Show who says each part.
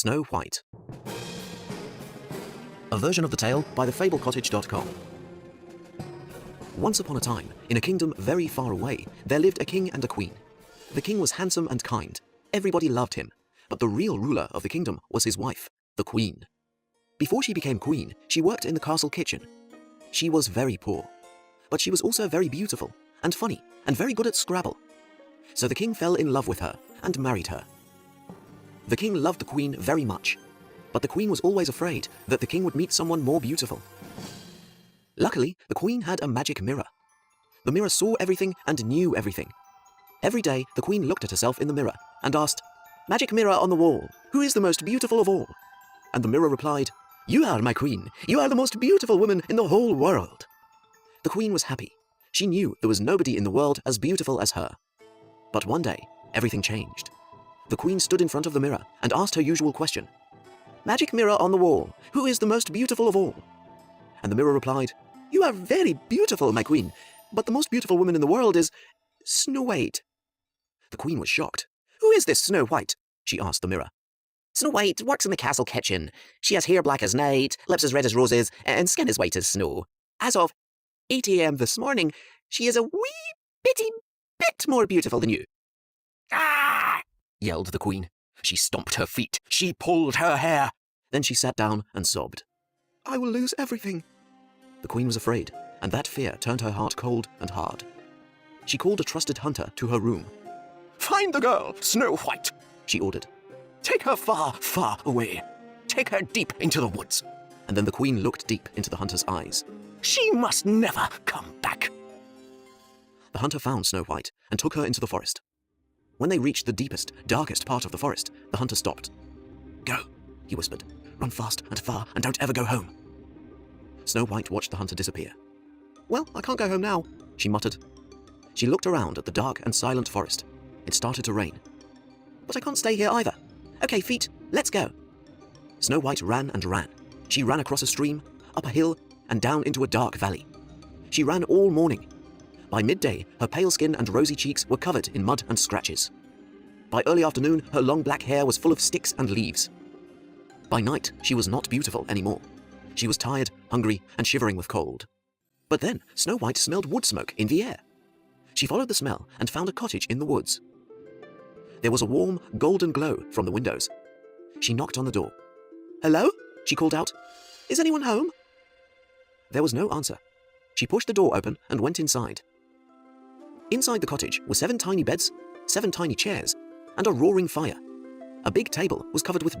Speaker 1: Snow White. A version of the tale by thefablecottage.com. Once upon a time, in a kingdom very far away, there lived a king and a queen. The king was handsome and kind. Everybody loved him. But the real ruler of the kingdom was his wife, the queen. Before she became queen, she worked in the castle kitchen. She was very poor. But she was also very beautiful and funny and very good at Scrabble. So the king fell in love with her and married her. The king loved the queen very much, but the queen was always afraid that the king would meet someone more beautiful. Luckily, the queen had a magic mirror. The mirror saw everything and knew everything. Every day, the queen looked at herself in the mirror and asked, "Magic mirror on the wall, who is the most beautiful of all?" And the mirror replied, "You are my queen. You are the most beautiful woman in the whole world." The queen was happy. She knew there was nobody in the world as beautiful as her. But one day, everything changed. The queen stood in front of the mirror and asked her usual question. "Magic mirror on the wall, who is the most beautiful of all?" And the mirror replied, "You are very beautiful, my queen, but the most beautiful woman in the world is Snow White." The queen was shocked. "Who is this Snow White?" she asked the mirror.
Speaker 2: Snow White works in the castle kitchen. She has hair black as night, lips as red as roses, and skin as white as snow. As of 8 a.m. this morning, she is a wee bitty bit more beautiful than you."
Speaker 1: "Ah!" yelled the queen. She stomped her feet. She pulled her hair. Then she sat down and sobbed. "I will lose everything." The queen was afraid, and that fear turned her heart cold and hard. She called a trusted hunter to her room. "Find the girl, Snow White," she ordered. "Take her far, far away. Take her deep into the woods." And then the queen looked deep into the hunter's eyes. "She must never come back." The hunter found Snow White and took her into the forest. When they reached the deepest, darkest part of the forest, the hunter stopped. "Go," he whispered. "Run fast and far and don't ever go home." Snow White watched the hunter disappear. "Well, I can't go home now," she muttered. She looked around at the dark and silent forest. It started to rain. "But I can't stay here either. Okay, feet, let's go." Snow White ran and ran. She ran across a stream, up a hill, and down into a dark valley. She ran all morning. By midday, her pale skin and rosy cheeks were covered in mud and scratches. By early afternoon, her long black hair was full of sticks and leaves. By night, she was not beautiful anymore. She was tired, hungry, and shivering with cold. But then, Snow White smelled wood smoke in the air. She followed the smell and found a cottage in the woods. There was a warm, golden glow from the windows. She knocked on the door. "Hello?" she called out. "Is anyone home?" There was no answer. She pushed the door open and went inside. Inside the cottage were 7 tiny beds, 7 tiny chairs, and a roaring fire. A big table was covered with dirt.